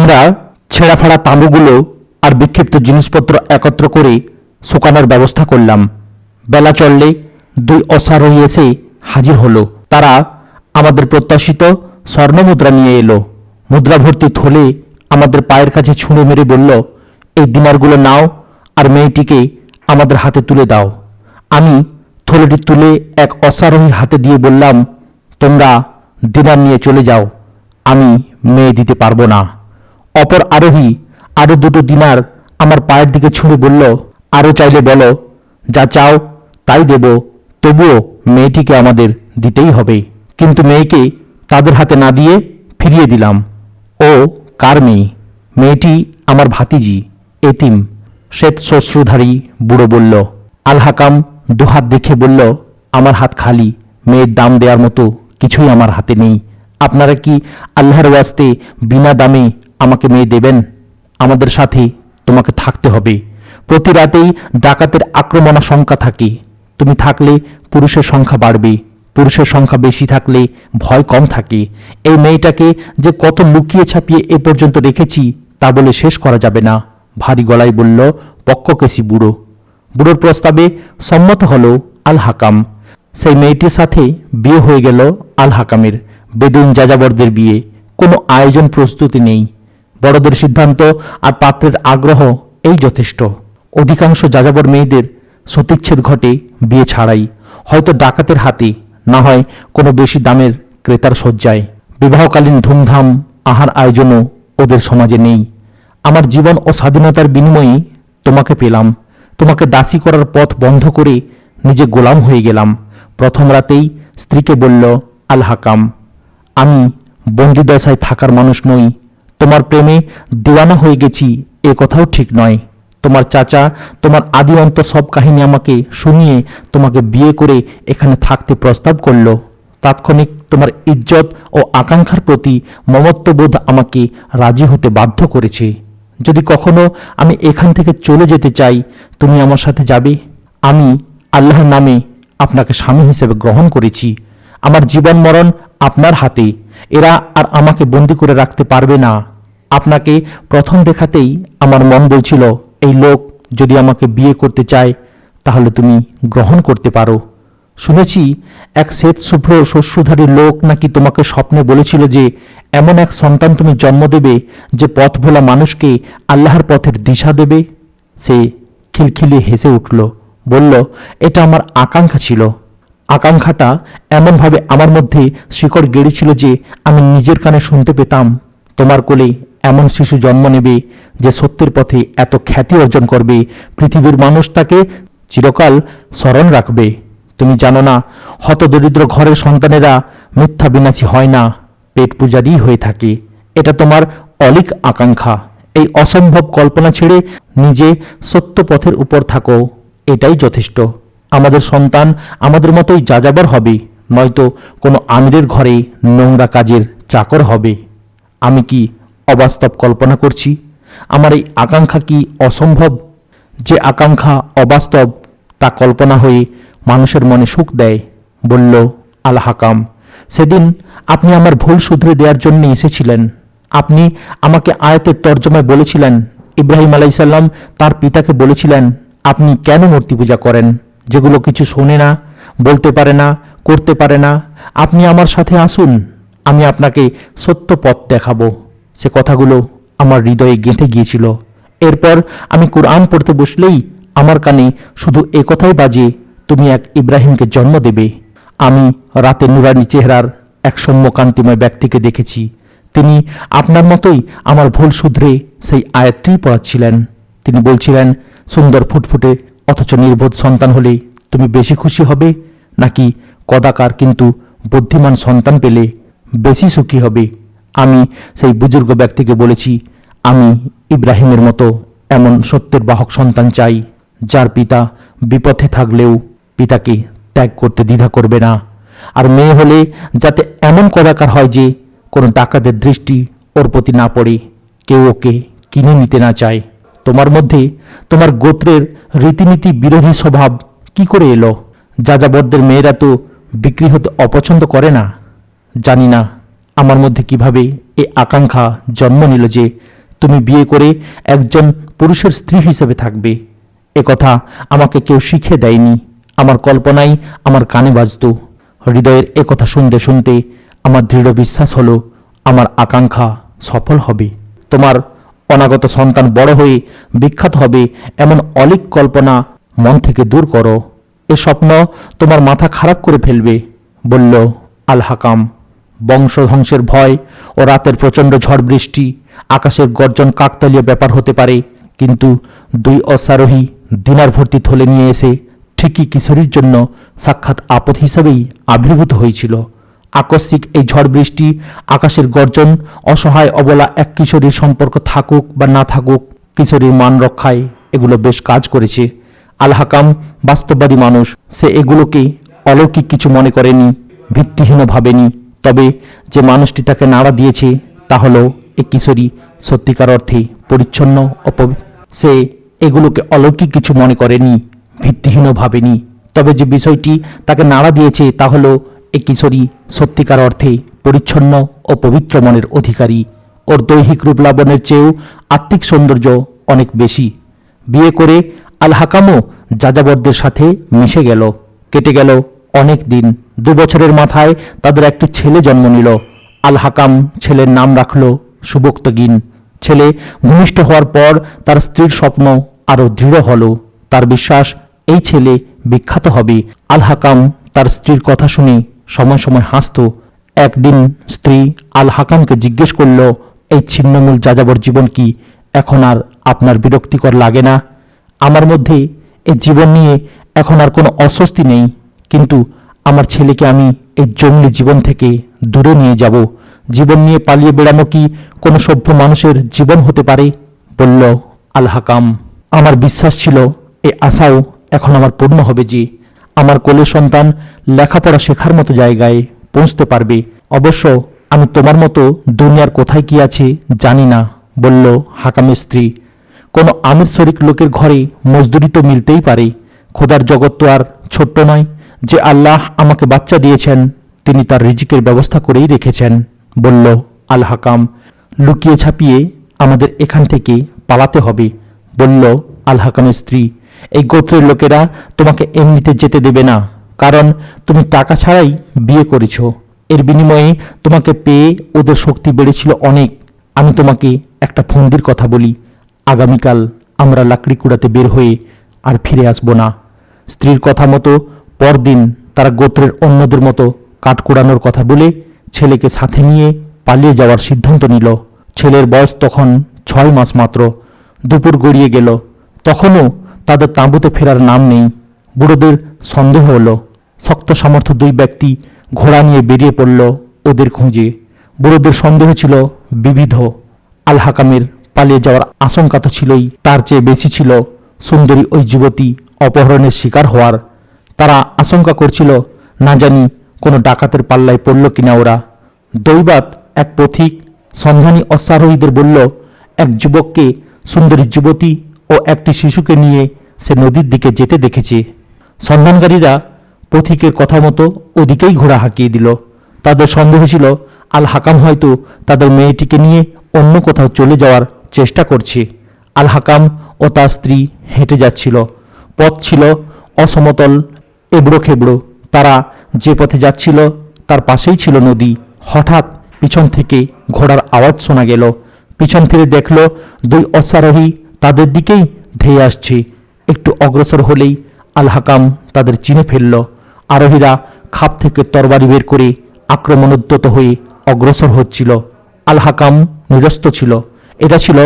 আমরা ছেঁড়া ফাড়া তাঁবুগুলো আর বিক্ষিপ্ত জিনিসপত্র একত্র করে শুকানোর ব্যবস্থা করলাম। বেলা চললে দুই অশ্বারোহী এসে হাজির হলো। তারা আমাদের প্রত্যাশিত স্বর্ণমুদ্রা নিয়ে এলো। মুদ্রা ভর্তি থলে আমাদের পায়ের কাছে ছুঁড়ে মেরে বলল, এই দিনারগুলো নাও আর মেয়েটিকে আমাদের হাতে তুলে দাও। আমি থলেটি তুলে এক অশ্বারোহীর হাতে দিয়ে বললাম, তোমরা দিনার নিয়ে চলে যাও, আমি মেয়ে দিতে পারবো না। অপর আরোহী আরো দুটো দিনার আমার পায়ের দিকে ছুঁড়ে বলল, আরো চাইলে বলো, যা চাও তাই দেব, তবুও মেয়েটিকে আমাদের দিতেই হবে। কিন্তু মেয়েকে তাদের হাতে না দিয়ে ফিরিয়ে দিলাম। ও কার মেয়ে? মেয়েটি আমার ভাতিজি, এতিম। শ্বেত শ্বশ্রুধারী বুড়ো বলল। আল হাকাম দুহাত দেখে বলল, আমার হাত খালি, মেয়ের দাম দেওয়ার মতো কিছুই আমার হাতে নেই। আপনারা কি আল্লাহর ওয়াস্তে বিনা দামে আমাকে মেয়ে দেবেন? আমাদের সাথে তোমাকে থাকতে হবে। প্রতি রাতেই ডাকাতের আক্রমণাশঙ্কা থাকে। তুমি থাকলে পুরুষের সংখ্যা বাড়বে, পুরুষের সংখ্যা বেশি থাকলে ভয় কম থাকে। এই মেয়েটাকে যে কত লুকিয়ে ছাপিয়ে এ পর্যন্ত রেখেছি তা বলে শেষ করা যাবে না, ভারী গলায় বলল পক্ককেশি বুড়ো। বুড়োর প্রস্তাবে সম্মত হল আল হাকাম। সেই মেয়েটির সাথে বিয়ে হয়ে গেল আল হাকামের। বেদুইন যাযাবরদের বিয়ে, কোনো আয়োজন প্রস্তুতি নেই। বড়দের সিদ্ধান্ত আর পাত্রের আগ্রহ এই যথেষ্ট। অধিকাংশ যাযাবর মেয়েদের সতীচ্ছেদ ঘটে বিয়ে ছাড়াই, হয়তো ডাকাতের হাতে, না হয় কোনো বেশি দামের ক্রেতার শয্যায়। বিবাহকালীন ধুমধাম আহার আয়োজনও ওদের সমাজে নেই। আমার জীবন ও স্বাধীনতার বিনিময়ে তোমাকে পেলাম। তোমাকে দাসী করার পথ বন্ধ করে নিজে গোলাম হয়ে গেলাম। প্রথম রাতেই স্ত্রীকে বলল আল হাকাম, আমি বন্দিদশায় থাকার মানুষ নই। তোমার প্রেমে দিওয়ানা হয়ে গেছি এ কথাও ঠিক নয়। তোমার চাচা তোমার আদি অন্ত সব কাহিনী আমাকে শুনিয়ে তোমাকে বিয়ে করে এখানে থাকতে প্রস্তাব করল। তাৎক্ষণিক তোমার ইজ্জত ও আকাঙ্ক্ষার প্রতি মমত্ববোধ আমাকে রাজি হতে বাধ্য করেছে। যদি কখনো আমি এখান থেকে চলে যেতে চাই, তুমি আমার সাথে যাবে। আমি আল্লাহর নামে আপনাকে স্বামী হিসেবে গ্রহণ করেছি। আমার জীবন মরণ আপনার হাতে। এরা আর আমাকে বন্দি করে রাখতে পারবে না। আপনাকে প্রথম দেখাতেই আমার মন বলছিল, এই লোক যদি আমাকে বিয়ে করতে চায় তাহলে তুমি গ্রহণ করতে পারো। শুনেছি এক শ্বেত শুভ্র শ্বশ্রুধারী লোক নাকি তোমাকে স্বপ্নে বলেছিল যে এমন এক সন্তান তুমি জন্ম দেবে যে পথ ভোলা মানুষকে আল্লাহর পথের দিশা দেবে। সে খিলখিলিয়ে হেসে উঠল, বলল, এটা আমার আকাঙ্ক্ষা ছিল। আকাঙ্ক্ষাটা এমনভাবে আমার মধ্যে শিকড় গেড়েছিল যে আমি নিজের কানে শুনতে পেতাম, তোমার কোলে এমন শিশু জন্ম নেবে যে সত্যের পথে এত খ্যাতি অর্জন করবে, পৃথিবীর মানুষ তাকে চিরকাল স্মরণ রাখবে। তুমি জানো না, হতদরিদ্র ঘরের সন্তানেরা মিথ্যা বিনাশী হয় না, পেট পূজারই হয়ে থাকে। এটা তোমার অলিক আকাঙ্ক্ষা। এই অসম্ভব কল্পনা ছেড়ে নিজে সত্য পথের উপর থাকো, এটাই যথেষ্ট। আমাদের সন্তান আমাদের মতোই যাযাবর হবে, নয়তো কোনো আমিরের ঘরে নোংরা কাজের চাকর হবে। আমি কি অবাস্তব কল্পনা করছি? আমার এই আকাঙ্ক্ষা কি অসম্ভব? যে আকাঙ্ক্ষা অবাস্তব তা কল্পনা হয়ে মানুষের মনে সুখ দেয়, বলল আল হাকাম। সেদিন আপনি আমার ভুল শুধরে দেওয়ার জন্য এসেছিলেন। আপনি আমাকে আয়াতের তর্জমায় বলেছিলেন, ইব্রাহিম আলাইসাল্লাম তার পিতাকে বলেছিলেন, আপনি কেন মূর্তি পূজা করেন যেগুলো কিছু শোনে না, বলতে পারে না, করতে পারে না? আপনি আমার সাথে আসুন, আমি আপনাকে সত্য পথ দেখাবো। সে কথাগুলো আমার হৃদয়ে গেঁথে গিয়েছিল। এরপর আমি কোরআন পড়তে বসলেই আমার কানে শুধু এ কথাই বাজে, তুমি এক ইব্রাহিমকে জন্ম দেবে। আমি রাতে নুরানি চেহারার এক সৌম্যকান্তিময় ব্যক্তিকে দেখেছি। তিনি আপনার মতোই আমার ভুল শুধরে সেই আয়াতটি পড়াচ্ছিলেন। তিনি বলছিলেন, সুন্দর ফুটফুটে অথচ নির্বোধ সন্তান হলে তুমি বেশি খুশি হবে, নাকি কদাকার কিন্তু বুদ্ধিমান সন্তান পেলে বেশি সুখী হবে? আমি সেই বুজুর্গ ব্যক্তিকে বলেছি, আমি ইব্রাহিমের মতো এমন সত্যের বাহক সন্তান চাই, যার পিতা বিপথে থাকলেও পিতাকে ত্যাগ করতে দ্বিধা করবে না। আর মেয়ে হলে যাতে এমন কদাকার হয় যে কোনো ডাকাতের দৃষ্টি ওর প্রতি না পড়ে, কেউ ওকে কিনে নিতে না চায়। তোমার মধ্যে তোমার গোত্রের রীতিনীতি বিরোধী স্বভাব কি করে এলো? যাযাবরদের মেয়েরা তো বিক্রি হতে অপছন্দ করে না। জানি না আমার মধ্যে কিভাবে এই আকাঙ্ক্ষা জন্ম নিল যে তুমি বিয়ে করে একজন পুরুষের স্ত্রী হিসেবে থাকবে। একথা আমাকে কেউ শিখিয়ে দেয়নি, আমার কল্পনাই আমার কানে বাজত। হৃদয়ের একথা শুনতে শুনতে আমার দৃঢ় বিশ্বাস হলো আমার আকাঙ্ক্ষা সফল হবে। তোমার অনাগত সন্তান বড় হয়ে বিখ্যাত হবে এমন অলীক কল্পনা মন থেকে দূর করো। এ স্বপ্ন তোমার মাথা খারাপ করে ফেলবে, বলল আল হাকাম। বংশধ্বংসের ভয় ও রাতের প্রচণ্ড ঝড় বৃষ্টি, আকাশের গর্জন কাকতালীয় ব্যাপার হতে পারে, কিন্তু দুই অশ্বারোহী দিনার ভর্তি থলে নিয়ে এসে ঠিকই কিশোরীর জন্য সাক্ষাৎ আপদ হিসেবেই আবির্ভূত হয়েছিল। আকস্মিক এই ঝড় বৃষ্টি, আকাশের গর্জন, অসহায় অবলা এক কিশোরীর সম্পর্ক থাকুক বা না থাকুক, কিশোরীর মান রক্ষায় এগুলো বেশ কাজ করেছে। আল হাকাম বাস্তববাদী মানুষ, সে এগুলোকে অলৌকিক কিছু মনে করেনি, ভিত্তিহীন ভাবেনি। তবে যে মানুষটি তাকে নাড়া দিয়েছে তা হলো এই কিশোরী সত্যিকার অর্থে পরিচ্ছন্ন ও সে এগুলোকে অলৌকিক কিছু মনে করেনি, ভিত্তিহীন ভাবেনি। তবে যে বিষয়টি তাকে নাড়া দিয়েছে তা হলো এই কিশোরী সত্যিকার অর্থে পরিচ্ছন্ন ও পবিত্র মনের অধিকারী। ওর দৈহিক রূপ লাবণের চেয়েও আত্মিক সৌন্দর্য অনেক বেশি। বিয়ে করে আল হাকামও যাযাবরদের সাথে মিশে গেল। কেটে গেল অনেক দিন। 2 বছরের মাথায় তাদের একটি ছেলে জন্ম নিল। আল হাকাম ছেলের নাম রাখল সুবক্তগিন। ছেলে ভূমিষ্ঠ হওয়ার পর তার স্ত্রীর স্বপ্ন আরও দৃঢ় হল। তার বিশ্বাস এই ছেলে বিখ্যাত হবে। আল হাকাম তার স্ত্রীর কথা শুনে সময় সময় হাসত। একদিন স্ত্রী আল হাকামকে জিজ্ঞেস করল, এই ছিন্নমূল যাযাবর জীবন কি এখন আর আপনার বিরক্তিকর লাগে না? আমার মধ্যে এই জীবন নিয়ে এখন আর কোনো অস্বস্তি নেই, কিন্তু আমার ছেলেকে আমি এই জঙ্গলি জীবন থেকে দূরে নিয়ে যাব। জীবন নিয়ে পালিয়ে বেড়ানো কি কোনো সভ্য মানুষের জীবন হতে পারে? বলল আল হাকাম। আমার বিশ্বাস ছিল এই আশাও এখন আমার পূর্ণ হবে যে আমার কোলের সন্তান লেখাপড়া শেখার মতো জায়গায় পৌঁছতে পারবে। অবশ্য আমি তোমার মতো দুনিয়ার কোথায় কি আছে জানি না, বলল হাকামের স্ত্রী। কোনো আমির শরিক লোকের ঘরে মজদুরি তো মিলতেই পারে। খোদার জগৎ তো আর ছোট্ট নয়। যে আল্লাহ আমাকে বাচ্চা দিয়েছেন তিনি তার রিজিকের ব্যবস্থা করেই রেখেছেন, বলল আল হাকাম। লুকিয়ে ছাপিয়ে আমাদের এখান থেকে পালাতে হবে, বলল আল হাকামের স্ত্রী। এই গোত্রের লোকেরা তোমাকে এমনিতে যেতে দেবে না, কারণ তুমি টাকা ছাড়াই বিয়ে করেছ। এর বিনিময়ে তোমাকে পেয়ে ওদের শক্তি বেড়েছিল অনেক। আমি তোমাকে একটা ফন্দির কথা বলি, আগামীকাল আমরা লাকড়ি কুড়াতে বের হয়ে আর ফিরে আসব না। স্ত্রীর কথা মতো পরদিন তারা গোত্রের অন্যদের মতো কাঠ কুড়ানোর কথা বলে ছেলেকে সাথে নিয়ে পালিয়ে যাওয়ার সিদ্ধান্ত নিল। ছেলের বয়স তখন 6 মাস মাত্র। দুপুর গড়িয়ে গেল, তখনও তাদের তাঁবুতে ফেরার নাম নেই। বুড়োদের সন্দেহ হলো। শক্ত সামর্থ্য 2 ব্যক্তি ঘোড়া নিয়ে বেরিয়ে পড়ল ওদের খোঁজে। বুড়োদের সন্দেহ ছিল বিবিধ। আল হাকামের পালিয়ে যাওয়ার আশঙ্কা তো ছিলই, তার চেয়ে বেশি ছিল সুন্দরী ওই যুবতী অপহরণের শিকার হওয়ার। তারা আশঙ্কা করছিল না জানি কোনো ডাকাতের পাল্লায় পড়ল কিনা ওরা। দৈবাত এক পথিক সন্ধানী অশ্বারোহীদের বলল, এক যুবককে সুন্দরী যুবতী ও একটি শিশুকে নিয়ে সে নদীর দিকে যেতে দেখেছে। সন্ধানকারীরা পথিকের কথা মতো ওদিকেই ঘোড়া হাঁকিয়ে দিল। তাদের সন্দেহ ছিল আল হাকাম হয়তো তাদের মেয়েটিকে নিয়ে অন্য কোথাও চলে যাওয়ার চেষ্টা করছে। আল হাকাম ও তার স্ত্রী হেঁটে যাচ্ছিল। পথ ছিল অসমতল, এবড়ো খেবড়ো। তারা যে পথে যাচ্ছিল তার পাশেই ছিল নদী। হঠাৎ পিছন থেকে ঘোড়ার আওয়াজ শোনা গেল। পিছন ফিরে দেখল 2 অশ্বারোহী তাদের দিকেই ধেয়ে আসছে। একটু অগ্রসর হলেই আল হাকাম তাদের চিনে ফেলল। আরোহীরা খাপ থেকে তরবারি বের করে আক্রমণোদ্যত হয়ে অগ্রসর হচ্ছিল। আল হাকাম নিরস্ত ছিল। এটা ছিল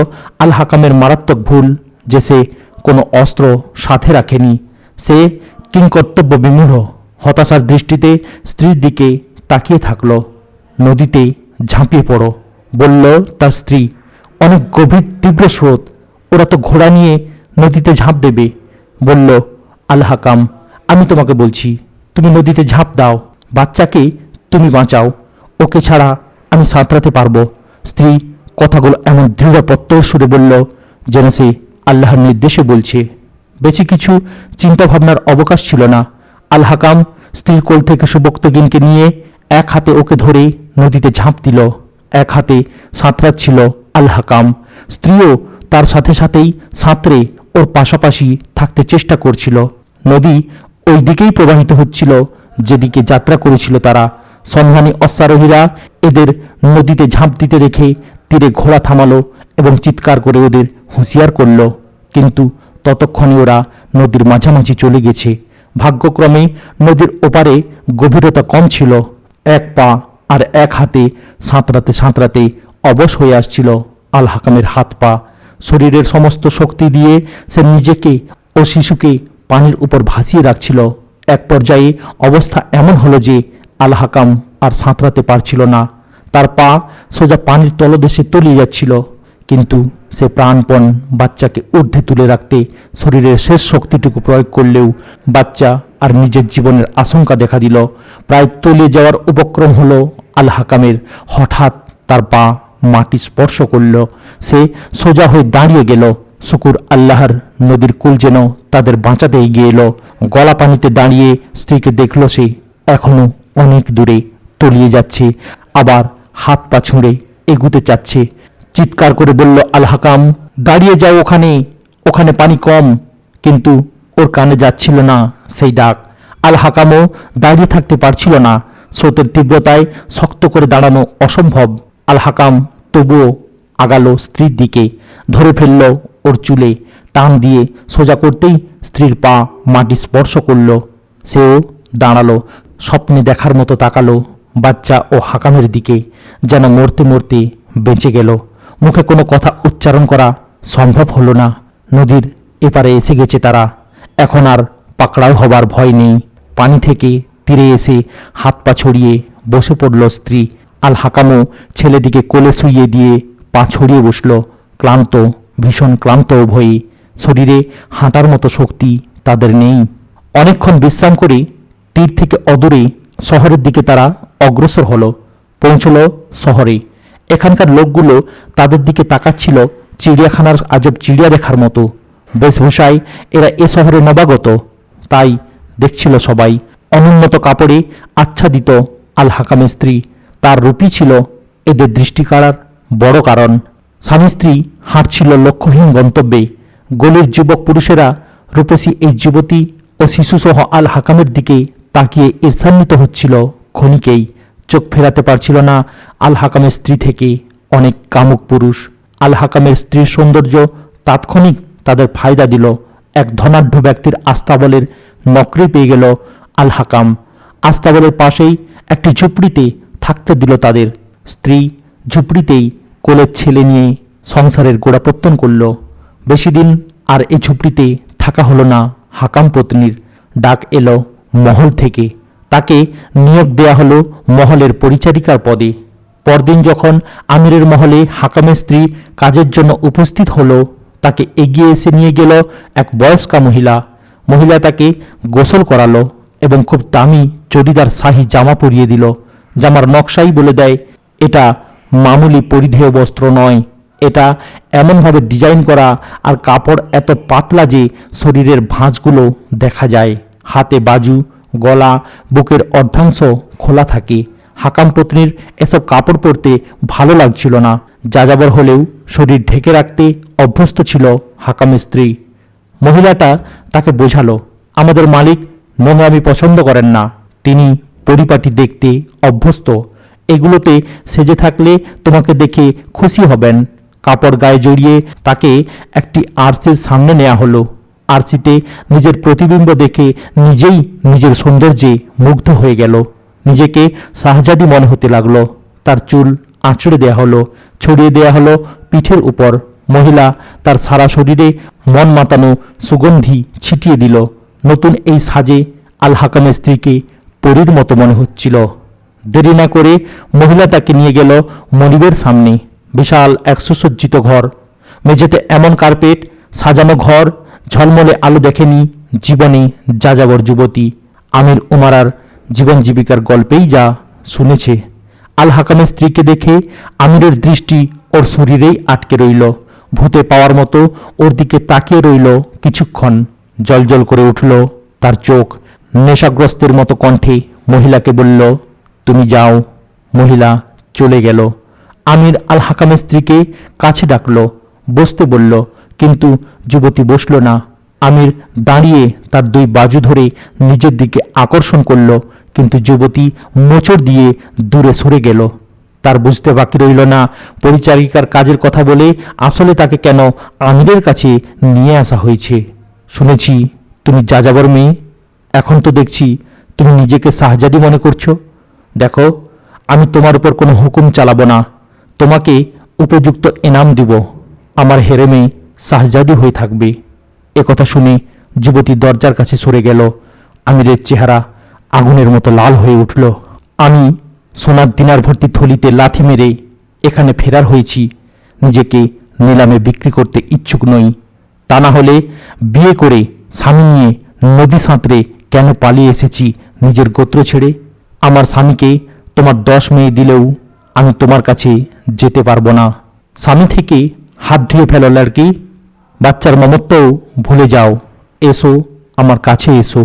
আল হাকামের মারাত্মক ভুল যে সে কোনো অস্ত্র সাথে রাখেনি। সে কিংকর্তব্য বিমূঢ় হতাশার দৃষ্টিতে স্ত্রীর দিকে তাকিয়ে থাকল। নদীতে ঝাঁপিয়ে পড়ো, বলল তার স্ত্রী। অনেক গভীর তীব্র স্রোত, ওরা তো ঘোড়া নিয়ে নদীতে ঝাঁপ দেবে, বলল আল হাকাম। আমি তোমাকে বলছি তুমি নদীতে ঝাঁপ দাও, বাচ্চাকে তুমি বাঁচাও, ওকে ছাড়া আমি সাঁতরাতে পারবো। স্ত্রী কথাগুলো এমন দৃঢ় প্রত্যয়ের সুরে বলল যেন সে আল্লাহর নির্দেশে বলছে। বেশি কিছু চিন্তাভাবনার অবকাশ ছিল না। আল হাকাম স্ত্রীর কোল থেকে সুবক্তগিনকে নিয়ে এক হাতে ওকে ধরে নদীতে ঝাঁপ দিল, এক হাতে সাঁতরাচ্ছিল আল হাকাম। স্ত্রীও তার সাথে সাথেই সাঁতরে ওর পাশাপাশি থাকতে চেষ্টা করছিল। নদী ওই দিকেই প্রবাহিত হচ্ছিল যেদিকে যাত্রা করেছিল তারা। সন্ধানী অশ্বারোহীরা এদের নদীতে ঝাঁপ দিতে দেখে তীরে ঘোড়া থামালো এবং চিৎকার করে ওদের হুঁশিয়ার করল, কিন্তু ততক্ষণে ওরা নদীর মাঝামাঝি চলে গেছে। ভাগ্যক্রমে নদীর ওপারে গভীরতা কম ছিল। এক পা আর এক হাতে সাঁতরাতে সাঁতরাতে অবশ হয়ে আসছিল আল হাকামের হাত পা। শরীরের সমস্ত শক্তি দিয়ে সে নিজেকে ও শিশুকে পানির উপর ভাসিয়ে রাখছিল। এক পর্যায়ে অবস্থা এমন হলো যে আল হাকাম আর সাঁতরাতে পারছিল না। তার পা সোজা পানির তলদেশে তলিয়ে যাচ্ছিল, কিন্তু সে প্রাণপণ বাচ্চাকে ঊর্ধ্বে তুলে রাখতে শরীরের শেষ শক্তিটুকু প্রয়োগ করলেও বাচ্চা আর নিজের জীবনের আশঙ্কা দেখা দিল। প্রায় তলিয়ে যাওয়ার উপক্রম হলো আল হাকামের। হঠাৎ তার পা মাটি স্পর্শ করল। সে সোজা হয়ে দাঁড়িয়ে গেল। শুকুর আল্লাহর, নদীর কুল যেন তাদের বাঁচাতে এগিয়ে এলো। গলা পানিতে দাঁড়িয়ে স্ত্রীকে দেখল সে এখনো অনেক দূরে তলিয়ে যাচ্ছে, আবার হাত পা ছুঁড়ে এগুতে চাচ্ছে। চিৎকার করে বলল আল হাকাম, দাঁড়িয়ে যাও, ওখানে ওখানে পানি কম। কিন্তু ওর কানে যাচ্ছিল না সেই ডাক। আল হাকামও দাঁড়িয়ে থাকতে পারছিল না। স্রোতের তীব্রতায় শক্ত করে দাঁড়ানো অসম্ভব। আল হাকাম তবুও আগালো স্ত্রীর দিকে, ধরে ফেলল ওর চুলে, টান দিয়ে সোজা করতেই স্ত্রীর পা মাটি স্পর্শ করল। সেও দাঁড়ালো, স্বপ্নে দেখার মতো তাকালো বাচ্চা ও হাকামের দিকে, যেন মরতে মরতে বেঁচে গেল। মুখে কোনো কথা উচ্চারণ করা সম্ভব হলো না। নদীর এপারে এসে গেছে তারা। এখন আর পাকড়াও হবার ভয় নেই। পানি থেকে তীরে এসে হাত পা ছড়িয়ে বসে পড়ল স্ত্রী। আল হাকামও ছেলেটিকে কোলে শুইয়ে দিয়ে পা ছড়িয়ে বসল। ক্লান্ত, ভীষণ ক্লান্ত উভয়ে। শরীরে হাঁটার মতো শক্তি তাদের নেই। অনেকক্ষণ বিশ্রাম করে তীর থেকে অদূরে শহরের দিকে তারা অগ্রসর হলো। পৌঁছল শহরে। এখানকার লোকগুলো তাদের দিকে তাকাচ্ছিল চিড়িয়াখানার আজব চিড়িয়া দেখার মতো। বেশভূষায় এরা এ শহরে নবাগত, তাই দেখছিল সবাই। অনুন্নত কাপড়ে আচ্ছাদিত আল হাকামের স্ত্রী, তার রূপই ছিল এদের দৃষ্টি কাড়ার বড় কারণ। স্বামী স্ত্রী হাঁটছিল লক্ষ্যহীন গন্তব্যে। গলির যুবক পুরুষেরা রূপসী এই যুবতী ও শিশুসহ আল হাকামের দিকে তাকিয়ে ঈর্ষান্বিত হচ্ছিল ক্ষণিকেই। চোখ ফেরাতে পারছিল না আল হাকামের স্ত্রী থেকে অনেক কামুক পুরুষ। আল হাকামের স্ত্রীর সৌন্দর্য তাৎক্ষণিক তাদের ফায়দা দিল। এক ধনাঢ্য ব্যক্তির আস্তাবলের নকরি পেয়ে গেল আল হাকাম। আস্তাবলের পাশেই একটি ঝুপড়িতে থাকতে দিল তাদের। স্ত্রী ঝুপড়িতেই কোলের ছেলে নিয়ে সংসারের গোড়াপত্তন করল। বেশি দিন আর এই ঝুপড়িতে থাকা হলো না হাকাম পত্নীর। ডাক এলো মহল থেকে। তাকে নিয়োগ দেয়া হলো মহলের পরিচারিকার পদে। পরদিন যখন আমিরের মহলে হাকামের স্ত্রী কাজের জন্য উপস্থিত হলো, তাকে এগিয়ে এসে নিয়ে গেল এক বয়স্কা মহিলা। মহিলা তাকে গোসল করালো এবং খুব দামি চড়িদার শাহী জামা পরিয়ে দিল। জামার নকশাই বলে দেয় এটা মামুলি পরিধেয় বস্ত্র নয়। এটা এমনভাবে ডিজাইন করা আর কাপড় এত পাতলা যে শরীরের ভাঁজগুলো দেখা যায়। হাতে বাজু, গলা, বুকের অর্ধাংশ খোলা থাকে। হাকাম পত্নীর এসব কাপড় পরতে ভালো লাগছিল না। যাযাবর হলেও শরীর ঢেকে রাখতে অভ্যস্ত ছিল হাকামের স্ত্রী। মহিলাটা তাকে বোঝালো, আমাদের মালিক নোংরামি পছন্দ করেন না। তিনি পরিপাটি দেখতে অভ্যস্ত। এগুলোতে সেজে থাকলে তোমাকে দেখে খুশি হবেন। কাপড় গায়ে জড়িয়ে তাকে একটি আরসির সামনে নেওয়া হলো। আরসিতে নিজের প্রতিবিম্ব দেখে নিজেই নিজের সৌন্দর্যে মুগ্ধ হয়ে গেল। নিজেকে শাহজাদি মনে হতে লাগলো। তার চুল আঁচড়ে দেয়া হলো, ছড়িয়ে দেয়া হলো পিঠের উপর। মহিলা তার সারা শরীরে মন মাতানো সুগন্ধি ছিটিয়ে দিল। নতুন এই সাজে আল হাকামের স্ত্রীকে পরীর মতো মনে হচ্ছিল। দেরি না করে মহিলা তাকে নিয়ে গেল মনিবের সামনে। বিশাল এক সুসজ্জিত ঘর। মেঝেতে এমন কার্পেট সাজানো ঘর ঝলমলে আলো দেখেনি জীবনে যাযাবর যুবতী। আমির উমারার জীবন জীবিকার গল্পেই যা শুনেছে। আল হাকামের স্ত্রীকে দেখে আমিরের দৃষ্টি ওর শরীরেই আটকে রইল। ভূতে পাওয়ার মতো ওর দিকে তাকিয়ে রইল কিছুক্ষণ। জলজল করে উঠল তার চোখ। নেশাগ্রস্তের মতো কণ্ঠে মহিলাকে বলল, তুমি যাও। মহিলা চলে গেল। আমির আল হাকামের স্ত্রীকে কাছে ডাকল। বসতে বলল, কিন্তু যুবতী বসল না। আমির দাঁড়িয়ে তার দুই বাজু ধরে নিজের দিকে আকর্ষণ করল, কিন্তু যুবতী মোচড় দিয়ে দূরে সরে গেল। তার বুঝতে বাকি রইল না পরিচারিকার কাজের কথা বলে আসলে তাকে কেন আমিরের কাছে নিয়ে আসা হয়েছে। শুনেছি তুমি যাযাবর মেয়ে, এখন তো দেখছি তুমি নিজেকে শাহজাদি মনে করছো। দেখো, আমি তোমার উপর কোনো হুকুম চালাবো না, তোমাকে উপযুক্ত এনাম দিব, আমার হেরেমে শাহজাদি হয়ে থাকবে। একথা শুনে যুবতী দরজার কাছে সরে গেল। আমিরের চেহারা আগুনের মতো লাল হয়ে উঠল। আমি সোনার দিনার ভর্তি থলিতে লাথি মেরে এখানে ফেরার হয়েছি, নিজেকে নিলামে বিক্রি করতে ইচ্ছুক নই। তা না হলে বিয়ে করে স্বামী নিয়ে নদী সাঁতরে কেন পালিয়ে এসেছি নিজের গোত্র ছেড়ে? আমার স্বামীকে তোমার 10 মেয়ে দিলেও আমি তোমার কাছে যেতে পারবো না। স্বামী থেকে হাত ধুয়ে ফেলো লড়কি, বাচ্চার মমত্বও ভুলে যাও। এসো, আমার কাছে এসো।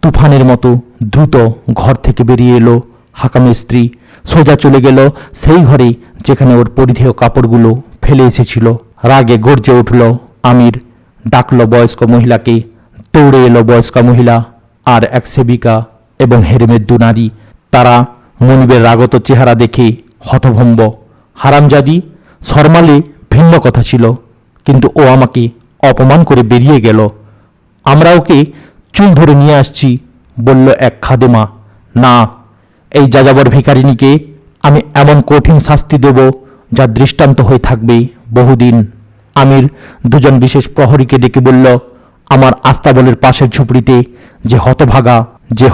তুফানের মতো দ্রুত ঘর থেকে বেরিয়ে এলো হাকামের স্ত্রী। সোজা চলে গেল সেই ঘরে যেখানে ওর পরিধেয় কাপড়গুলো ফেলে এসেছিল। রাগে গর্জে উঠল আমির, ডাকল বয়স্ক মহিলাকে। দৌড়ে এলো বয়স্কা মহিলা আর এক সেবিকা এবং হেরেমের 2 নারী। তারা মনিবের রাগত চেহারা দেখে হতভম্ব। হারামজাদি, শর্মালে ভিন্ন কথা ছিল, কিন্তু ও আমাকে অপমান করে বেরিয়ে গেল। আমরা ওকে চুল ধরে নিয়ে আসছি, বলল এক খাদেমা। না, এই যাযাবর ভিখারিনীকে আমি এমন কঠিন শাস্তি দেব যা দৃষ্টান্ত হয়ে থাকবে বহুদিন। আমির 2 জন বিশেষ প্রহরীকে ডেকে বলল, আমার আস্তাবলের পাশের ঝুপড়িতে যে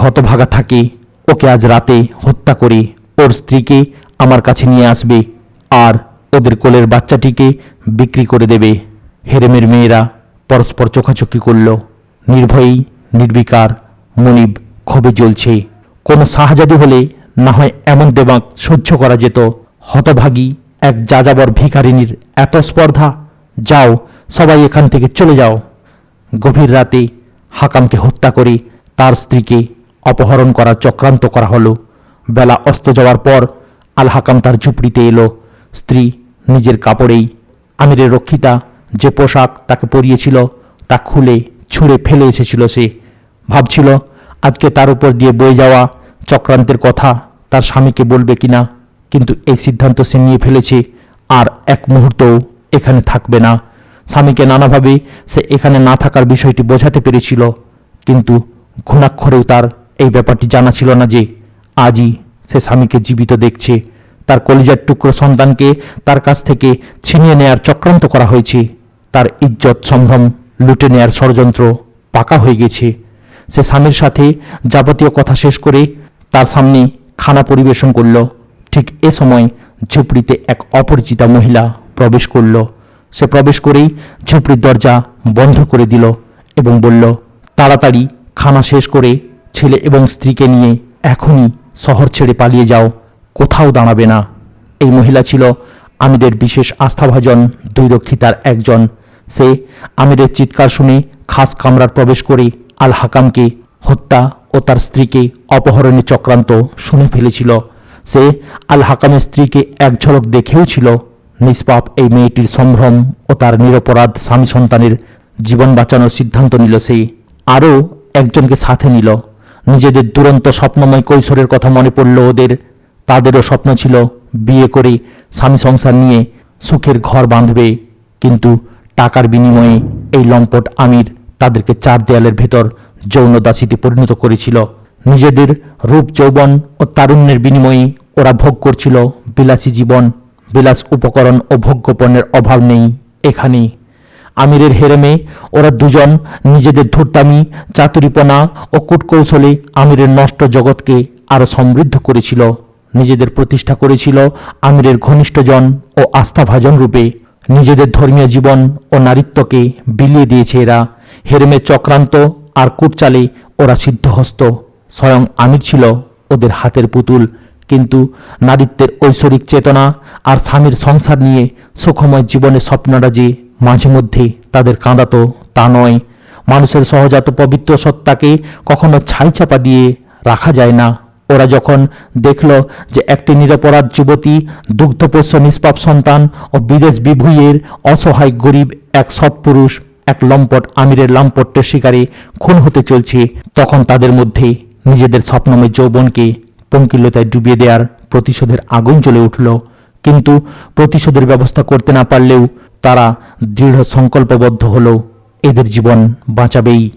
হতভাগা থাকে ওকে আজ রাতে হত্যা করে ওর স্ত্রীকে আমার কাছে নিয়ে আসবে আর ওদের কোলের বাচ্চাটিকে বিক্রি করে দেবে। হেরেমের মেয়েরা পরস্পর চোখাচোখি করল। নির্ভয়ী নির্বিকার মনিব ক্ষোভে জ্বলছে। কোনো শাহজাদি হলে না হয় এমন দেমাগ সহ্য করা যেত, হতভাগী এক যাযাবর ভিখারিনীর এত স্পর্ধা। যাও, সবাই এখান থেকে চলে যাও। গভীর রাতে হাকামকে হত্যা করে তার স্ত্রীকে অপহরণ করার চক্রান্ত করা হলো। বেলা অস্ত যাওয়ার পর আল হাকাম তার ঝুপড়িতে এলো। স্ত্রী নিজের কাপড়েই আমিরের রক্ষিতা যে পোশাক তাকে পরিয়েছিল তা খুলে ছুঁড়ে ফেলে এসেছিল। সে ভাবছিল আজকে তার উপর দিয়ে বয়ে যাওয়া চক্রান্তের কথা তার স্বামীকে বলবে কিনা, কিন্তু এই সিদ্ধান্ত সে নিয়ে ফেলেছে আর এক মুহূর্তও এখানে থাকবে না। স্বামীকে নানাভাবে সে এখানে না থাকার বিষয়টি বোঝাতে পেরেছিল, কিন্তু ঘুণাক্ষরেও তার এই ব্যাপারটি জানা ছিল না যে আজই সে স্বামীকে জীবিত দেখছে। তার কলিজার টুকরো সন্তানকে তার কাছ থেকে ছিনিয়ে নেয়ার চক্রান্ত করা হয়েছে। তার ইজ্জত সম্ভ্রম লুটে নেয়ার ষড়যন্ত্র পাকা হয়ে গেছে। সে স্বামীর সাথে যাবতীয় কথা শেষ করে তার সামনে খানা পরিবেশন করল। ঠিক এ সময় ঝুপড়িতে এক অপরিচিতা মহিলা প্রবেশ করল। সে প্রবেশ করেই ঝুপড়ির দরজা বন্ধ করে দিল এবং বলল, তাড়াতাড়ি খানা শেষ করে ছেলে এবং স্ত্রীকে নিয়ে এখনই শহর ছেড়ে পালিয়ে যাও, কোথাও দাঁড়াবে না। এই মহিলা ছিল আমিরের বিশেষ আস্থাভাজন 2 রক্ষিতার একজন। সে আমিরের চিৎকার শুনে খাস কামরার প্রবেশ করে আল হাকামকে হত্যা ও তার স্ত্রীকে অপহরণের চক্রান্ত শুনে ফেলেছিল। সে আল হাকামের স্ত্রীকে এক ঝলক দেখেও ছিল। নিষ্পাপ এই মেয়েটির সম্ভ্রম ও তার নিরপরাধ স্বামী সন্তানের জীবন বাঁচানোর সিদ্ধান্ত নিল। সে আরও একজনকে সাথে নিল। নিজেদের দুরন্ত স্বপ্নময় কৈশোরের কথা মনে পড়ল ওদের। তাদেরও স্বপ্ন ছিল বিয়ে করে স্বামী সংসার নিয়ে সুখের ঘর বাঁধবে, কিন্তু টাকার বিনিময়ে এই লম্পট আমির তাদেরকে 4 দেয়ালের ভেতর যৌন দাসীতে পরিণত করেছিল। নিজেদের রূপ যৌবন ও তারুণ্যের বিনিময়ে ওরা ভোগ করছিল বিলাসী জীবন। বিলাস উপকরণ ও ভোগ্যপণ্যের অভাব নেই এখানে। আমিরের হেরেমে ওরা 2 জন নিজেদের ধূর্তামি, চাতুরিপনা ও কূটকৌশলে আমিরের নষ্ট জগৎকে আরও সমৃদ্ধ করেছিল। নিজেদের প্রতিষ্ঠা করেছিল আমিরের ঘনিষ্ঠজন ও আস্থাভাজন রূপে। নিজেদের ধর্মীয় জীবন ও নারীত্বকে বিলিয়ে দিয়েছে এরা। হেরেমের চক্রান্ত আর কূটচালে ওরা সিদ্ধহস্ত। স্বয়ং আমির ছিল ওদের হাতের পুতুল, কিন্তু নারীত্বের ঐশ্বরিক চেতনা আর স্বামীর সংসার নিয়ে সুখময় জীবনের স্বপ্নটা যে মাঝে মধ্যে তাদের কাঁদাতো তা নয়। মানুষের সহজাত পবিত্র সত্তাকে কখনো ছাইচাপা দিয়ে রাখা যায় না। ওরা যখন দেখল যে একটি নিরপরাধ যুবতী, দুগ্ধপোষ্য নিষ্পাপ সন্তান ও বিদেশ বিভূঁইয়ের অসহায় গরিব এক সৎপুরুষ এক লম্পট আমিরের লাম্পট্যের শিকারে খুন হতে চলছে, তখন তাদের মধ্যে নিজেদের স্বপ্নময় যৌবনকে পঙ্কিলতায় ডুবিয়ে দেওয়ার প্রতিশোধের আগুন জ্বলে উঠল। কিন্তু প্রতিশোধের ব্যবস্থা করতে না পারলেও তারা দৃঢ় সংকল্পবদ্ধ হল এদের জীবন বাঁচাবেই।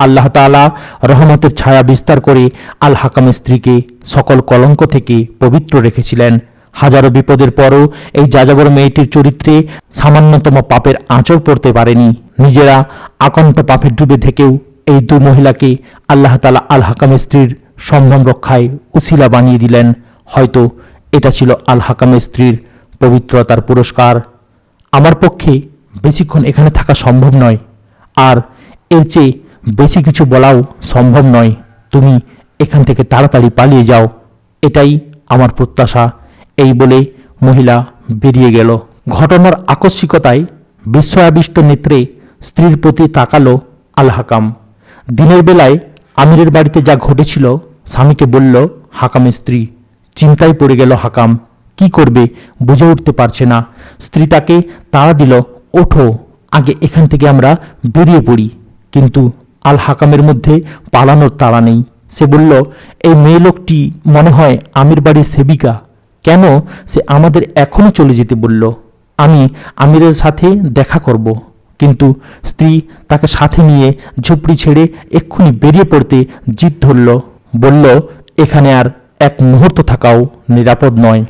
আল্লাহ তাআলা রহমতের ছায়া বিস্তার করে আল হাকামের স্ত্রীকে সকল কলঙ্ক থেকে পবিত্র রেখেছিলেন। হাজারো বিপদের পরও এই যাযাবর মেয়েটির চরিত্রে সামান্যতম পাপের আঁচড় পড়তে পারেনি। নিজেরা আকণ্ঠ পাপে ডুবে থেকেও এই দুই মহিলাকে আল্লাহ তাআলা আল হাকামের স্ত্রীর সম্ভ্রম রক্ষায় উসিলা বানিয়ে দিলেন। হয়তো এটা ছিল আল হাকামের স্ত্রীর পবিত্রতার পুরস্কার। আমার পক্ষে বেশিক্ষণ এখানে থাকা সম্ভব নয়, আর এর চেয়ে বেশি কিছু বলাও সম্ভব নয়। তুমি এখান থেকে তাড়াতাড়ি পালিয়ে যাও, এটাই আমার প্রত্যাশা। এই বলে মহিলা বেরিয়ে গেল। ঘটনার আকস্মিকতায় বিস্ময়াবিষ্ট নেত্রে স্ত্রীর প্রতি তাকালো আল হাকাম। দিনের বেলায় আমিরের বাড়িতে যা ঘটেছিল স্বামীকে বলল হাকামের স্ত্রী। চিন্তায় পড়ে গেল হাকাম, কি করবে বুঝে উঠতে পারছে না। স্ত্রী তাকে তাড়া দিল, ওঠো, আগে এখান থেকে আমরা বেরিয়ে পড়ি। কিন্তু আল হাকামের মধ্যে পালানোর তাড়া নেই। সে বলল, এই মেয়ে লোকটি মনে হয় আমির বাড়ির সেবিকা। কেন সে আমাদের এখনই চলে যেতে বলল? আমি আমিরের সাথে দেখা করব। কিন্তু স্ত্রী তাকে সাথে নিয়ে ঝুপড়ি ছেড়ে এক্ষুনি বেরিয়ে পড়তে জিদ ধরল। বলল, এখানে আর এক মুহূর্ত থাকাও নিরাপদ নয়।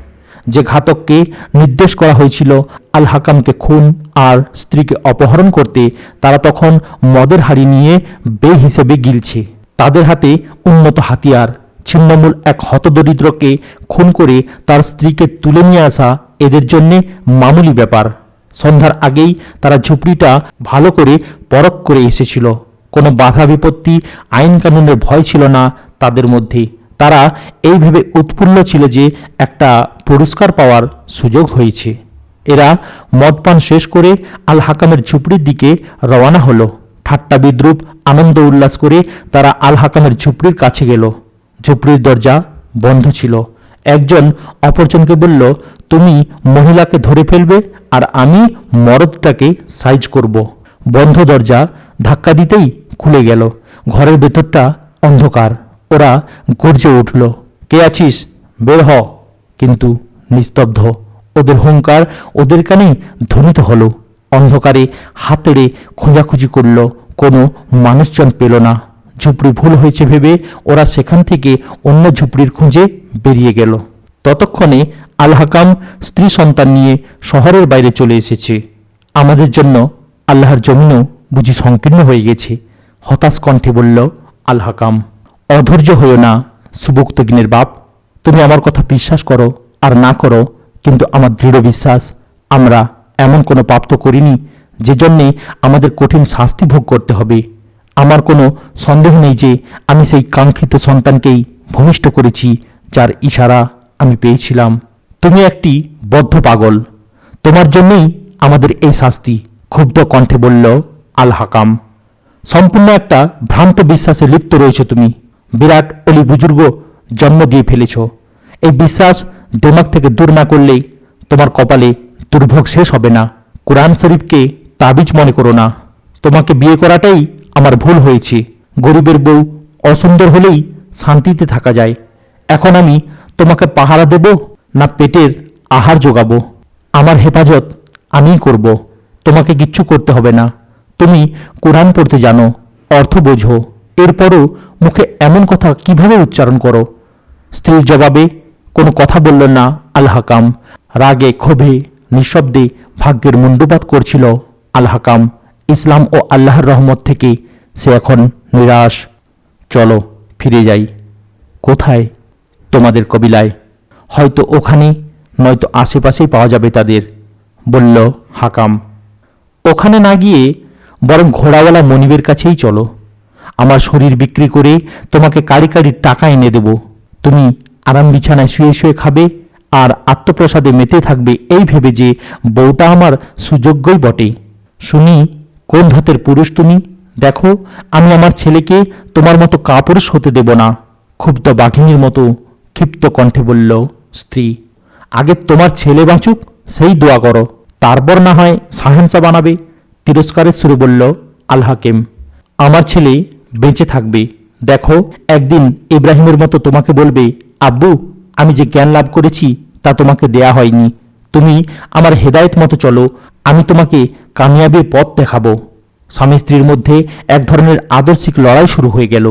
যে ঘাতককে নির্দেশ করা হয়েছিল আল হাকামকে খুন আর স্ত্রীকে অপহরণ করতে, তারা তখন মদের হাড়ি নিয়ে বেহিসেবে গিলছে। তাদের হাতে উন্নত হাতিয়ার। ছিন্নমূল এক হতদরিদ্রকে খুন করে তার স্ত্রীকে তুলে নিয়ে আসা এদের জন্যে মামুলি ব্যাপার। সন্ধ্যার আগেই তারা ঝুপড়িটা ভালো করে পরখ করে এসেছিল। কোনো বাধা বিপত্তি, আইন কানুনের ভয় ছিল না তাদের মধ্যে। তারা এই ভেবে উৎফুল্ল ছিল যে একটা পুরস্কার পাওয়ার সুযোগ হয়েছে। এরা মদপান শেষ করে আল হাকামের ঝুপড়ির দিকে রওনা হলো। ঠাট্টা বিদ্রুপ, আনন্দ উল্লাস করে তারা আল হাকামের ঝুপড়ির কাছে গেল। ঝুপড়ির দরজা বন্ধ ছিল। একজন অপরজনকে বলল, তুমি মহিলাকে ধরে ফেলবে আর আমি মরদটাকে সাইজ করব। বন্ধ দরজা ধাক্কা দিতেই খুলে গেল। ঘরের ভেতরটা অন্ধকার। ওরা গর্জে উঠল, কে আছিস, বের হ। কিন্তু নিস্তব্ধ। ওদের হুঙ্কার ওদের কানে ধ্বনিত হলো। অন্ধকারে হাতেড়ে খোঁজাখুঁজি করল, কোনো মানুষজন পেল না। ঝুপড়ি ভুল হয়েছে ভেবে ওরা সেখান থেকে অন্য ঝুপড়ির খুঁজে বেরিয়ে গেল। ততক্ষণে আল হাকাম স্ত্রী সন্তান নিয়ে শহরের বাইরে চলে এসেছে। আমাদের জন্য আল্লাহর জমিনও বুঝি সংকীর্ণ হয়ে গেছে, হতাশ কণ্ঠে বলল আল হাকাম। অধৈর্য হইও না সুবুক্তগিনের বাপ, তুমি আমার কথা বিশ্বাস করো আর না করো, কিন্তু আমার দৃঢ় বিশ্বাস আমরা এমন কোনো পাপ তো করিনি যে জন্যে আমাদের কঠিন শাস্তি ভোগ করতে হবে। আমার কোনো সন্দেহ নেই যে আমি সেই কাঙ্ক্ষিত সন্তানকেই ভূমিষ্ঠ করেছি যার ইশারা আমি পেয়েছিলাম। তুমি একটি বদ্ধ পাগল, তোমার জন্যই আমাদের এই শাস্তি, ক্ষুব্ধ কণ্ঠে বলল আল হাকাম। সম্পূর্ণ একটা ভ্রান্ত বিশ্বাসে লিপ্ত রয়েছে তুমি। বিরাট অলি বুজুর্গ জন্ম দিয়ে ফেলেছ। এই বিশ্বাস দিমাগ থেকে দূর না করলেই তোমার কপালে দুর্ভোগ শেষ হবে না। কোরআন শরীফকে তাবিজ মনে করো না। তোমাকে বিয়ে করাটাই আমার ভুল হয়েছে। গরিবের বউ অসুন্দর হলেই শান্তিতে থাকা যায়। এখন আমি তোমাকে পাহারা দেব না পেটের আহার যোগাবো? আমার হেফাজত আমিই করব, তোমাকে কিচ্ছু করতে হবে না। তুমি কোরআন পড়তে জানো, অর্থ বোঝো, এরপরও মুখে এমন কথা কিভাবে উচ্চারণ করো? স্ত্রীর জবাবে কোনো কথা বলল না আল হাকাম। রাগে ক্ষোভে নিঃশব্দে ভাগ্যের মুণ্ডুপাত করছিল আল হাকাম। ইসলাম ও আল্লাহর রহমত থেকে সে এখন নিরাশ। চলো ফিরে যাই। কোথায়? তোমাদের কবিলায়। হয়তো ওখানে, নয়তো আশেপাশেই পাওয়া যাবে তাদের, বলল হাকাম। ওখানে না গিয়ে বরং ঘোড়াওয়ালা মনিবের কাছেই চলো। আমার শরীর বিক্রি করে তোমাকে কাড়ি কাড়ি টাকা এনে দেব। তুমি আরাম বিছানায় শুয়ে শুয়ে খাবে আর আত্মপ্রসাদে মেতে থাকবে এই ভেবে যে বউটা আমার সুযোগ্যই বটে। শুনি কোন ধাতের পুরুষ তুমি? দেখো, আমি আমার ছেলেকে তোমার মতো কাপুরুষ হতে দেব না। ক্ষুব্ধ বাঘিনীর মতো ক্ষিপ্ত কণ্ঠে বলল স্ত্রী, আগে তোমার ছেলে বাঁচুক সেই দোয়া করো, তারপর না হয় শাহেনশা বানাবে। তিরস্কারের সুরে বলল আল হাকিম, আমার ছেলে বেঁচে থাকবে। দেখো, একদিন ইব্রাহিমের মতো তোমাকে বলবে, আব্বু, আমি যে জ্ঞান লাভ করেছি তা তোমাকে দেয়া হয়নি, তুমি আমার হেদায়েত মতো চলো, আমি তোমাকে কামিয়াবির পথ দেখাবো। স্বামী স্ত্রীর মধ্যে এক ধরনের আদর্শিক লড়াই শুরু হয়ে গেল।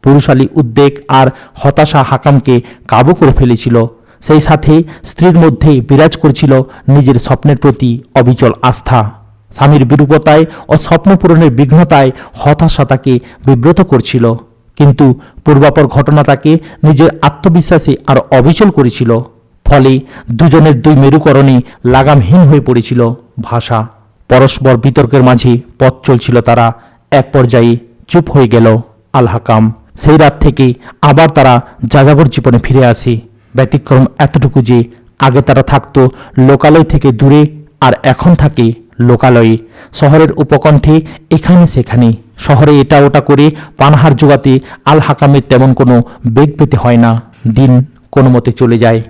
পুরুষালী উদ্বেগ আর হতাশা হাকামকে কাবু করে ফেলেছিল। সেই সাথে স্ত্রীর মধ্যে বিরাজ করছিল নিজের স্বপ্নের প্রতি অবিচল আস্থা। স্বামীর বিরূপতায় ও স্বপ্ন পূরণের বিঘ্নতায় হতাশা তাকে বিব্রত করছিল, কিন্তু পূর্বাপর ঘটনা তাকে নিজের আত্মবিশ্বাসে আর অবিচল করেছিল। ফলে দুজনের দুই মেরুকরণে লাগামহীন হয়ে পড়েছিল ভাষা। পরস্পর বিতর্কের মাঝে পথ চলছিল তারা। এক পর্যায়ে চুপ হয়ে গেল আল হাকাম। সেই রাত থেকে আবার তারা যাযাবর জীবনে ফিরে আসে। ব্যতিক্রম এতটুকু যে আগে তারা থাকতো লোকালয় থেকে দূরে, আর এখন থাকে লোকালয়ে। শহরের উপকণ্ঠে এখানে সেখানে, শহরে এটা ওটা করে পানাহার জোগাতে আল হাকামের তেমন কোনো বেগ পেতে হয় না। দিন কোনো মতে চলে যায়।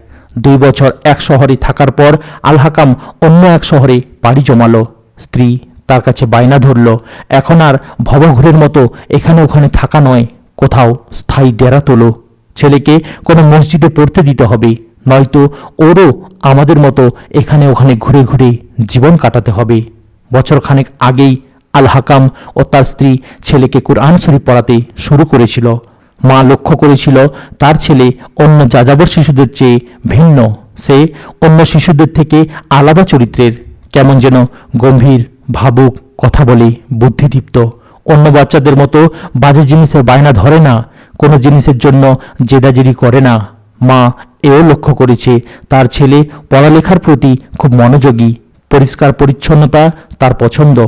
2 বছর এক শহরে থাকার পর আল হাকাম অন্য এক শহরে পাড়ি জমালো। স্ত্রী তার কাছে বায়না ধরল, এখন আর ভবঘুরের মতো এখানে ওখানে থাকা নয়, কোথাও স্থায়ী ডেরা তোলো। ছেলেকে কোনো মসজিদে পড়তে দিতে হবে, নয়তো ওরও আমাদের মতো এখানে ওখানে ঘুরে ঘুরে জীবন কাটাতে হবে। বছরখানেক আগেই আল হাকাম ও তার স্ত্রী ছেলেকে কুরআন শরীফ পড়াতে শুরু করেছিল। মা লক্ষ্য করেছিল তার ছেলে অন্য যাযাবর শিশুদের চেয়ে ভিন্ন। সে অন্য শিশুদের থেকে আলাদা চরিত্রের, কেমন যেন গম্ভীর, ভাবুক, কথা বলে, বুদ্ধিদীপ্ত। অন্য বাচ্চাদের মতো বাজে জিনিসের বায়না ধরে না, কোনো জিনিসের জন্য জেদাজেদি করে না। মা এও লক্ষ্য করেছে তার ছেলে পড়ালেখার প্রতি খুব মনোযোগী, পরিষ্কার পরিচ্ছন্নতা তার পছন্দ।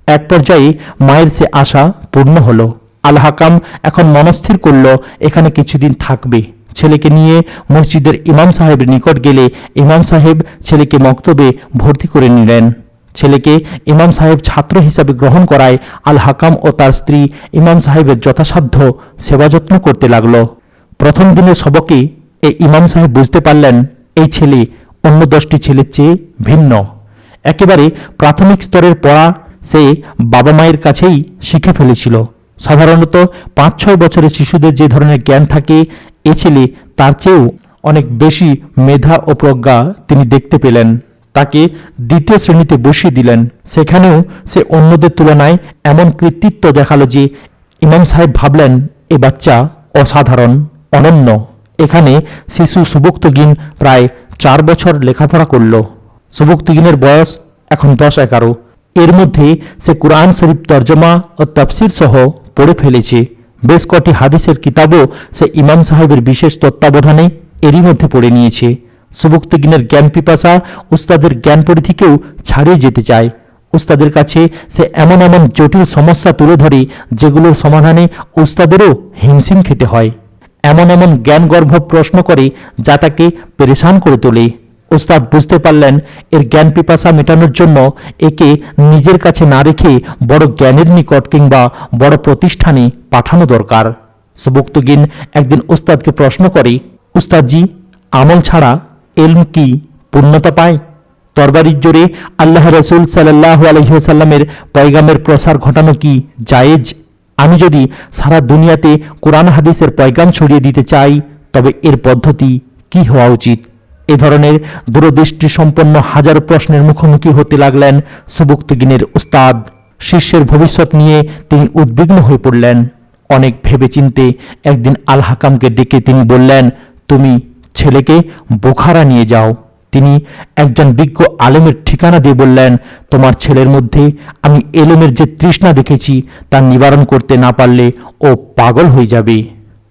এক পর্যায়ে মায়ের সে আশা পূর্ণ হলো। আল হাকাম এখন মনস্থির করল এখানে কিছুদিন থাকবে। ছেলেকে নিয়ে মসজিদের ইমাম সাহেবের নিকট গেলে ইমাম সাহেব ছেলেকে মক্তবে ভর্তি করে নিলেন। ছেলেকে ইমাম সাহেব ছাত্র হিসাবে গ্রহণ করায় আল হাকাম ও তার স্ত্রী ইমাম সাহেবের যথাসাধ্য সেবা যত্ন করতে লাগলো। প্রথম দিনের সবকে এই ইমাম সাহেব বুঝতে পারলেন এই ছেলে অন্য 10টি ছেলের চেয়ে ভিন্ন। একেবারে প্রাথমিক স্তরের পড়া সে বাবা মায়ের কাছেই শিখে ফেলেছিল। সাধারণত 5-6 বছরের শিশুদের যে ধরনের জ্ঞান থাকে, এ ছেলে তার চেয়েও অনেক বেশি মেধা ও প্রজ্ঞা তিনি দেখতে পেলেন। তাকে 2য় শ্রেণীতে বসিয়ে দিলেন। সেখানেও সে অন্যদের তুলনায় এমন কৃতিত্ব দেখালো যে ইমাম সাহেব ভাবলেন এ বাচ্চা অসাধারণ, অনন্য। এখানে শিশু সুবক্তগিন প্রায় 4 বছর লেখাপড়া করল। সুবক্তগিনের বয়স এখন 10-11। এর মধ্যে সে কুরআন শরীফ তর্জমা ও তাফসির সহ পড়ে ফেলেছে। বেশ কটি হাদিসের কিতাবও সে ইমাম সাহেবের বিশেষ তত্ত্বাবধানে এরই মধ্যে পড়ে নিয়েছে। সুবক্তগিনের জ্ঞান পিপাসা উস্তাদের জ্ঞান পরিধিকেও ছাড়িয়ে যেতে চায়। উস্তাদের কাছে সে এমন এমন জটিল সমস্যা তুলে ধরে যেগুলোর সমাধানে উস্তাদেরও হিমশিম খেতে হয়। এমন এমন জ্ঞানগর্ভ প্রশ্ন করে যা তাকে পেরেশান করে তোলে। উস্তাদ বুঝতে পারলেন এর জ্ঞান পিপাসা মেটানোর জন্য একে নিজের কাছে না রেখে বড় জ্ঞানের নিকট কিংবা বড় প্রতিষ্ঠানে পাঠানো দরকার। সুবক্তগিন একদিন উস্তাদকে প্রশ্ন করে, উস্তাদজি, আমল ছাড়া এলম কি পূর্ণতা পায়? তরবারির জোরে আল্লাহ রসুল সাল্লাল্লাহু আলাইহি ওয়াসাল্লামের পয়গামের প্রসার ঘটানো কি জায়েজ? আমি যদি সারা দুনিয়াতে কোরআন হাদিসের পয়গাম ছড়িয়ে দিতে চাই, তবে এর পদ্ধতি কি হওয়া উচিত? এ ধরনের দূরদৃষ্টি সম্পন্ন হাজারো প্রশ্নের মুখোমুখি হতে লাগলেন সুবক্তগিনের উস্তাদ। শিষ্যের ভবিষ্যৎ নিয়ে তিনি উদ্বিগ্ন হয়ে পড়লেন। অনেক ভেবেচিন্তে একদিন আল হাকামকে ডেকে তিনি বললেন, তুমি ছেলেকে বোখারা নিয়ে যাও। তিনি একজন বিজ্ঞ আলেমের ঠিকানা দিয়ে বললেন, তোমার ছেলের মধ্যে আমি এলেমের যে তৃষ্ণা দেখেছি তা নিবারণ করতে না পারলে ও পাগল হয়ে যাবে।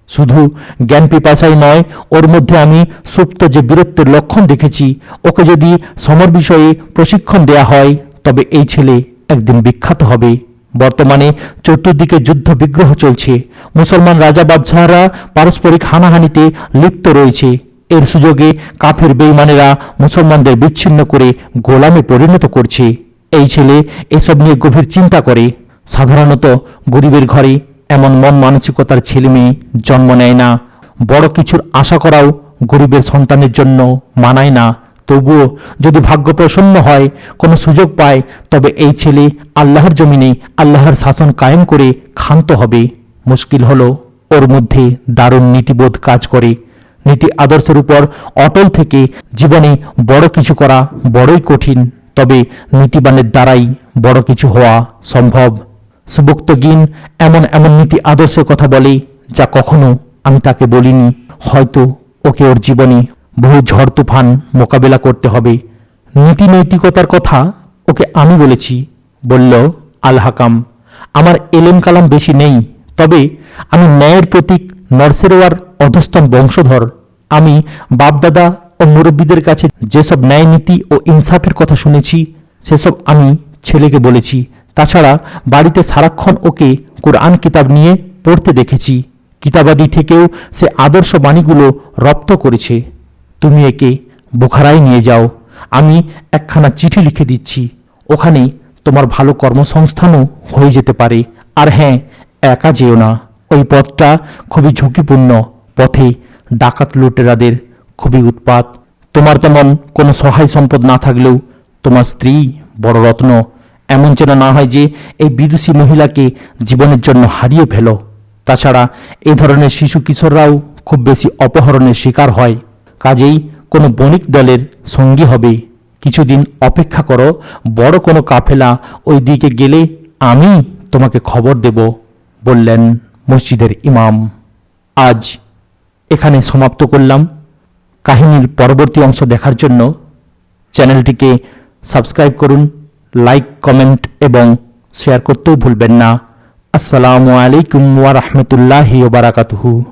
শুধু জ্ঞান পিপাসাই নয়, ওর মধ্যে আমি সুপ্ত যে বীরত্বের লক্ষণ দেখেছি, ওকে যদি সমর বিষয়ে প্রশিক্ষণ দেয়া হয় তবে এই ছেলে একদিন বিখ্যাত হবে। বর্তমানে চতুর্দিকে যুদ্ধ বিগ্রহ চলছে। মুসলমান রাজা বাদশাহরা পারস্পরিক হানাহানিতে লিপ্ত রয়েছে। এর সুযোগে কাফের বেঈমানেরা মুসলমানদের বিচ্ছিন্ন করে গোলামে পরিণত করছে। এই ছেলে এসব নিয়ে গভীর চিন্তা করে। সাধারণত গরিবের ঘরে এমন মন মানসিকতার ছেলে মেয়ে জন্ম নেয় না। বড় কিছুর আশা করাও গরিবের সন্তানের জন্য মানায় না। তবুও যদি ভাগ্য প্রসন্ন হয়, কোনো সুযোগ পায়, তবে এই ছেলে আল্লাহর জমিনে আল্লাহর শাসন কায়েম করে ক্ষান্ত হবে। মুশকিল হলো ওর মধ্যে দারুণ নীতিবোধ কাজ করে। নীতি আদর্শের উপর অটল থেকে জীবনে বড় কিছু করা বড়ই কঠিন, তবে নীতিবানের দ্বারাই বড় কিছু হওয়া সম্ভব। সুবক্তগিন এমন এমন নীতি আদর্শের কথা বলে যা কখনো আমি তাকে বলিনি। হয়তো ওকে ওর জীবনে বহু ঝড় তুফান মোকাবেলা করতে হবে। নীতি নৈতিকতার কথা ওকে আমি বলেছি। বলল, আল হাকাম, আমার এলেম কালাম বেশি নেই, তবে আমি ন্যায়ের প্রতীক নরসেরওয়ার অধস্তন বংশধর। আমি বাপদাদা ও মুরব্বীদের কাছে যেসব ন্যায় নীতি ও ইনসাফের কথা শুনেছি সেসব আমি ছেলেকে বলেছি। তাছাড়া বাড়িতে সারাক্ষণ ওকে কোরআন কিতাব নিয়ে পড়তে দেখেছি। কিতাবাদি থেকেও সে আদর্শ বাণীগুলো রপ্ত করেছে। তুমি একে বুখারায় নিয়ে যাও। আমি একখানা চিঠি লিখে দিচ্ছি। ওখানে তোমার ভালো কর্মসংস্থানও হয়ে যেতে পারে। আর হ্যাঁ, একা যেও না। ওই পথটা খুবই ঝুঁকিপূর্ণ। পথে ডাকাত লুটেরাদের খুবই উৎপাত। তোমার তেমন কোনো সহায় সম্পদ না থাকলেও তোমার স্ত্রী বড় রত্ন। এমন যেন না হয় যে এই বিদুষী মহিলাকে জীবনের জন্য হারিয়ে ফেলো। তাছাড়া এই ধরনের শিশু কিশোররাও খুব বেশি অপহরণের শিকার হয়। কাজেই কোনো বণিক দলের সঙ্গী হবে। কিছুদিন অপেক্ষা করো। বড় কোনো কাফেলা ওই দিকে গেলে আমি তোমাকে খবর দেব, বললেন মসজিদের ইমাম। আজ এখানে সমাপ্ত করলাম। কাহিনীর পরবর্তী অংশ দেখার জন্য চ্যানেলটিকে সাবস্ক্রাইব করুন, লাইক, কমেন্ট এবং শেয়ার করতেও ভুলবেন না। আসসালামু আলাইকুম ওয়া রাহমাতুল্লাহি ওয়া বারাকাতুহু।